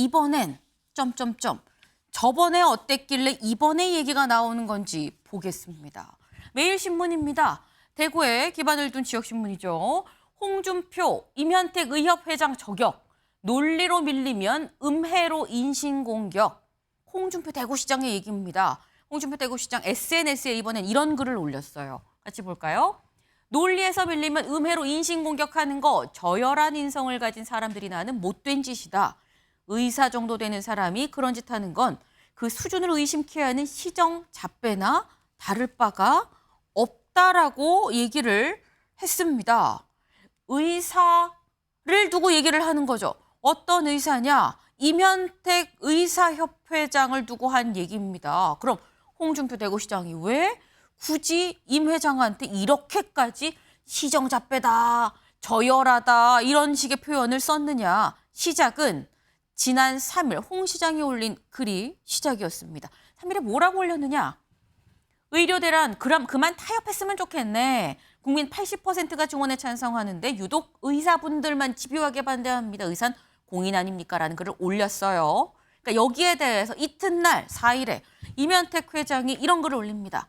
이번엔 점점점 저번에 어땠길래 이번에 얘기가 나오는 건지 보겠습니다. 매일신문입니다. 대구에 기반을 둔 지역신문이죠. 홍준표, 임현택 의협회장 저격, 논리로 밀리면 음해로 인신공격. 홍준표 대구시장의 얘기입니다. 홍준표 대구시장 SNS에 이번엔 이런 글을 올렸어요. 같이 볼까요? 논리에서 밀리면 음해로 인신공격하는 거 저열한 인성을 가진 사람들이 나는 못된 짓이다. 의사 정도 되는 사람이 그런 짓 하는 건 그 수준을 의심케 하는 시정잡배나 다를 바가 없다라고 얘기를 했습니다. 의사를 두고 얘기를 하는 거죠. 어떤 의사냐? 임현택 의사협회장을 두고 한 얘기입니다. 그럼 홍준표 대구시장이 왜 굳이 임 회장한테 이렇게까지 시정잡배다, 저열하다 이런 식의 표현을 썼느냐. 시작은 지난 3일 홍 시장이 올린 글이 시작이었습니다. 3일에 뭐라고 올렸느냐. 의료대란 그만 타협했으면 좋겠네. 국민 80%가 증원에 찬성하는데 유독 의사분들만 집요하게 반대합니다. 의사는 공인 아닙니까? 라는 글을 올렸어요. 그러니까 여기에 대해서 이튿날 4일에 임현택 회장이 이런 글을 올립니다.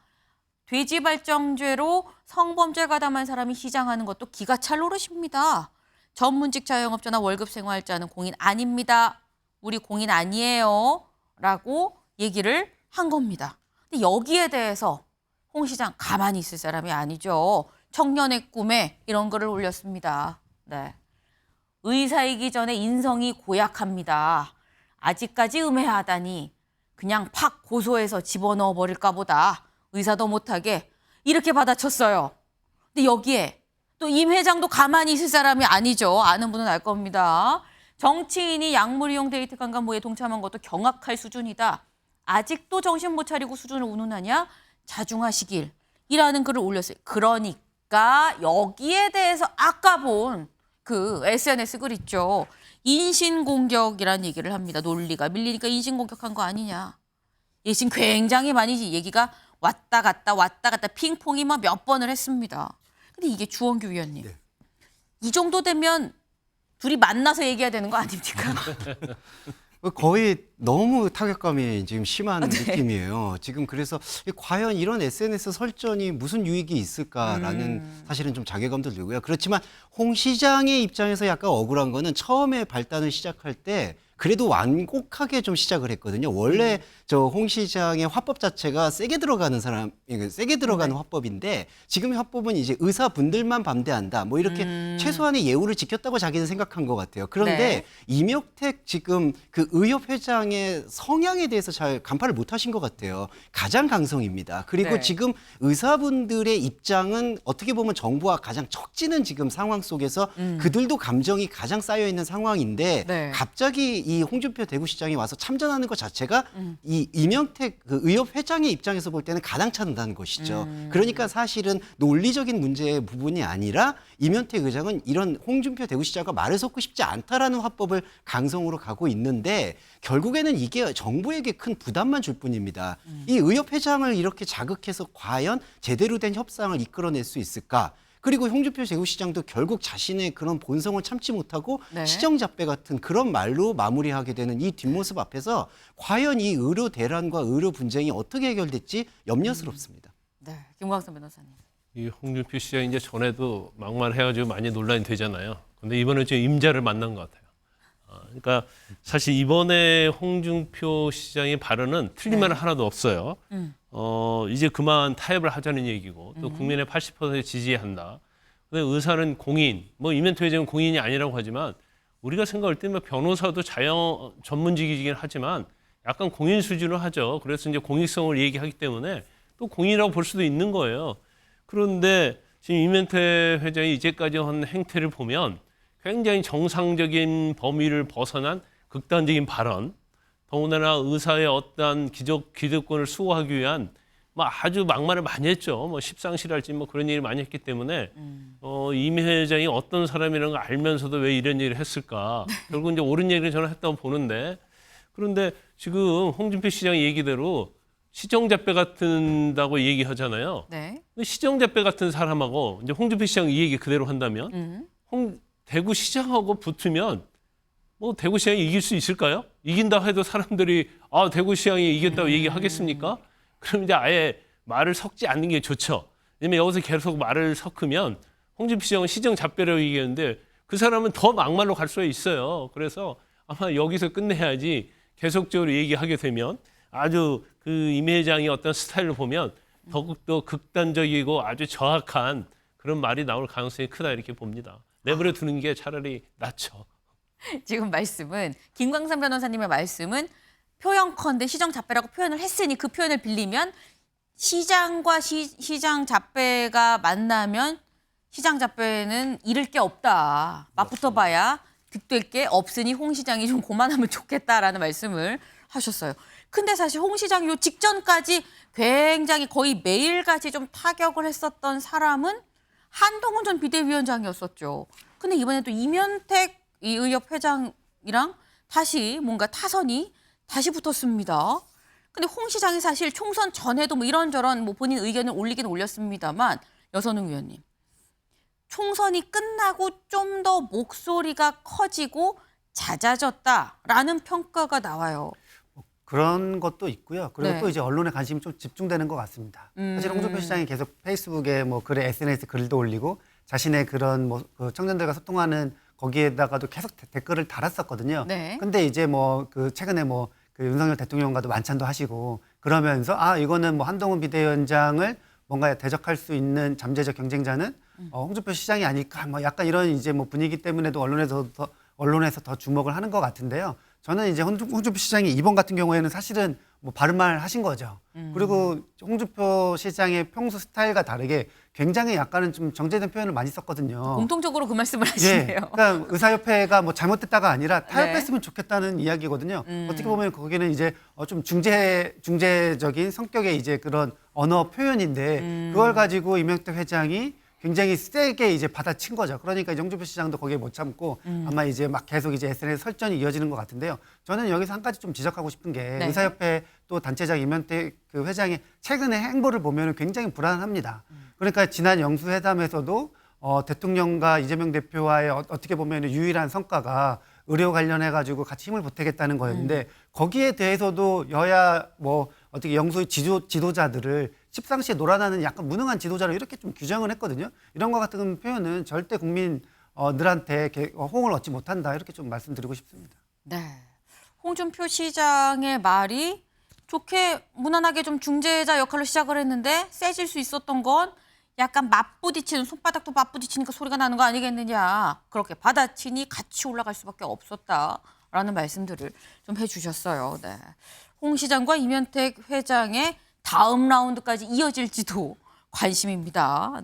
돼지발정죄로 성범죄 가담한 사람이 시장하는 것도 기가 찰 노릇입니다. 전문직 자영업자나 월급 생활자는 공인 아닙니다. 우리 공인 아니에요. 라고 얘기를 한 겁니다. 근데 여기에 대해서 홍 시장 가만히 있을 사람이 아니죠. 청년의 꿈에 이런 글을 올렸습니다. 네. 의사이기 전에 인성이 고약합니다. 아직까지 음해하다니 그냥 팍 고소해서 집어넣어 버릴까 보다. 의사도 못하게 이렇게 받아쳤어요. 근데 여기에 또 임 회장도 가만히 있을 사람이 아니죠. 아는 분은 알 겁니다. 정치인이 약물 이용 데이트 강간모에 동참한 것도 경악할 수준이다. 아직도 정신 못 차리고 수준을 운운하냐? 자중하시길. 이라는 글을 올렸어요. 그러니까 여기에 대해서 아까 본 그 SNS 글 있죠. 인신공격이라는 얘기를 합니다. 논리가 밀리니까 인신공격한 거 아니냐. 지금 굉장히 많이 얘기가 왔다 갔다 핑퐁이 막 몇 번을 했습니다. 근데 이게 주원규 위원님. 네. 이 정도 되면 둘이 만나서 얘기해야 되는 거 아닙니까? 거의 너무 타격감이 지금 심한 네. 느낌이에요. 지금 그래서 과연 이런 SNS 설전이 무슨 유익이 있을까라는 사실은 좀 자괴감도 들고요. 그렇지만 홍 시장의 입장에서 약간 억울한 거는 처음에 발단을 시작할 때 그래도 완곡하게 좀 시작을 했거든요. 원래 저 홍 시장의 화법 자체가 세게 들어가는 세게 들어가는 화법인데 지금 화법은 이제 의사분들만 반대한다. 뭐 이렇게 최소한의 예우를 지켰다고 자기는 생각한 것 같아요. 그런데 네. 임혁택 지금 그 의협회장의 성향에 대해서 잘 간파를 못 하신 것 같아요. 가장 강성입니다. 그리고 네. 지금 의사분들의 입장은 어떻게 보면 정부와 가장 척지는 지금 상황 속에서 그들도 감정이 가장 쌓여 있는 상황인데 네. 갑자기 이 홍준표 대구시장이 와서 참전하는 것 자체가 이 임영택 그 의협회장의 입장에서 볼 때는 가당찮다는 것이죠. 그러니까 사실은 논리적인 문제의 부분이 아니라 임현택 의장은 이런 홍준표 대구시장과 말을 섞고 싶지 않다라는 화법을 강성으로 가고 있는데 결국에는 이게 정부에게 큰 부담만 줄 뿐입니다. 이 의협회장을 이렇게 자극해서 과연 제대로 된 협상을 이끌어낼 수 있을까? 그리고 홍준표 대구시장도 결국 자신의 그런 본성을 참지 못하고 네. 시정잡배 같은 그런 말로 마무리하게 되는 이 뒷모습 앞에서 과연 이 의료 대란과 의료 분쟁이 어떻게 해결될지 염려스럽습니다. 네, 김광선 변호사님. 이 홍준표 시장이 이제 전에도 막말해가지고 많이 논란이 되잖아요. 근데 이번에 지금 임자를 만난 것 같아요. 그러니까 사실 이번에 홍준표 시장의 발언은 틀린 말은 하나도 없어요. 이제 그만 타협을 하자는 얘기고 또 국민의 80% 지지한다. 근데 의사는 공인, 뭐 임현택 회장은 공인이 아니라고 하지만 우리가 생각할 때 변호사도 자영 전문직이긴 하지만 약간 공인 수준으로 하죠. 그래서 이제 공익성을 얘기하기 때문에 또 공인이라고 볼 수도 있는 거예요. 그런데 지금 임현택 회장이 이제까지 한 행태를 보면 굉장히 정상적인 범위를 벗어난 극단적인 발언, 더군다나 의사의 어떠한 기득권을 수호하기 위한 뭐 아주 막말을 많이 했죠. 뭐 십상실할지 뭐 그런 얘기를 많이 했기 때문에 임 회장이 어떤 사람이라는 걸 알면서도 왜 이런 얘기를 했을까? 결국 이제 옳은 얘기를 저는 했다고 보는데 그런데 지금 홍준표 시장 얘기대로 시정잡배 같은다고 얘기하잖아요. 네. 근데 시정잡배 같은 사람하고 이제 홍준표 시장 이 얘기 그대로 한다면 대구 시장하고 붙으면 뭐 대구시장이 이길 수 있을까요? 이긴다 해도 사람들이 대구시장이 이겼다고 얘기하겠습니까? 그럼 이제 아예 말을 섞지 않는 게 좋죠. 왜냐면 여기서 계속 말을 섞으면 홍준표 시장은 시정 잡배라고 얘기했는데 그 사람은 더 막말로 갈 수가 있어요. 그래서 아마 여기서 끝내야지 계속적으로 얘기하게 되면 아주 그 임 회장의 어떤 스타일을 보면 더욱더 극단적이고 아주 정확한 그런 말이 나올 가능성이 크다 이렇게 봅니다. 내버려 두는 게 차라리 낫죠. 지금 말씀은 김광삼 변호사님의 말씀은 표현컨대 시정 잡배라고 표현을 했으니 그 표현을 빌리면 시장과 시장 잡배가 만나면 시장 잡배는 잃을 게 없다. 맞붙어봐야 득될 게 없으니 홍 시장이 좀 고만하면 좋겠다라는 말씀을 하셨어요. 근데 사실 홍 시장이 요 직전까지 굉장히 거의 매일같이 좀 타격을 했었던 사람은 한동훈 전 비대위원장이었었죠. 근데 이번에 또 이면택 이 의협 회장이랑 다시 뭔가 타선이 다시 붙었습니다. 근데 홍 시장이 사실 총선 전에도 뭐 이런저런 뭐 본인 의견을 올리긴 올렸습니다만 여선웅 의원님. 총선이 끝나고 좀 더 목소리가 커지고 잦아졌다라는 평가가 나와요. 그런 것도 있고요. 그리고 네. 또 이제 언론의 관심이 좀 집중되는 것 같습니다. 사실 홍준표 시장이 계속 페이스북에 뭐 글에 SNS 글도 올리고 자신의 그런 뭐 그 청년들과 소통하는 거기에다가도 계속 댓글을 달았었거든요. 네. 근데 이제 뭐 그 최근에 뭐 그 윤석열 대통령과도 만찬도 하시고 그러면서 이거는 뭐 한동훈 비대위원장을 뭔가 대적할 수 있는 잠재적 경쟁자는 홍준표 시장이 아닐까 뭐 약간 이런 이제 뭐 분위기 때문에도 언론에서 더 주목을 하는 것 같은데요. 저는 이제 홍준표 시장이 이번 같은 경우에는 사실은 뭐 바른 말 하신 거죠. 그리고 홍준표 시장의 평소 스타일과 다르게 굉장히 약간은 좀 정제된 표현을 많이 썼거든요. 공통적으로 그 말씀을 예, 하시네요. 그러니까 의사협회가 뭐 잘못됐다가 아니라 네. 타협했으면 좋겠다는 이야기거든요. 어떻게 보면 거기는 이제 좀 중재적인 성격의 이제 그런 언어 표현인데 그걸 가지고 이명택 회장이 굉장히 세게 이제 받아친 거죠. 그러니까 이제 홍준표 시장도 거기에 못 참고 아마 이제 막 계속 이제 SNS 설전이 이어지는 것 같은데요. 저는 여기서 한 가지 좀 지적하고 싶은 게 네. 의사협회 또 단체장 이명택 그 회장의 최근의 행보를 보면 굉장히 불안합니다. 그러니까 지난 영수회담에서도 대통령과 이재명 대표와의 어떻게 보면 유일한 성과가 의료 관련해 가지고 같이 힘을 보태겠다는 거였는데 거기에 대해서도 여야 뭐 어떻게 영수의 지도자들을 십상시에 놀아나는 약간 무능한 지도자로 이렇게 좀 규정을 했거든요. 이런 것 같은 표현은 절대 국민들한테 호응을 얻지 못한다 이렇게 좀 말씀드리고 싶습니다. 네. 홍준표 시장의 말이 좋게 무난하게 좀 중재자 역할로 시작을 했는데 세질 수 있었던 건 약간 맞부딪히는 손바닥도 맞부딪히니까 소리가 나는 거 아니겠느냐. 그렇게 받아치니 같이 올라갈 수밖에 없었다라는 말씀들을 좀 해주셨어요. 네. 홍 시장과 이면택 회장의 다음 라운드까지 이어질지도 관심입니다.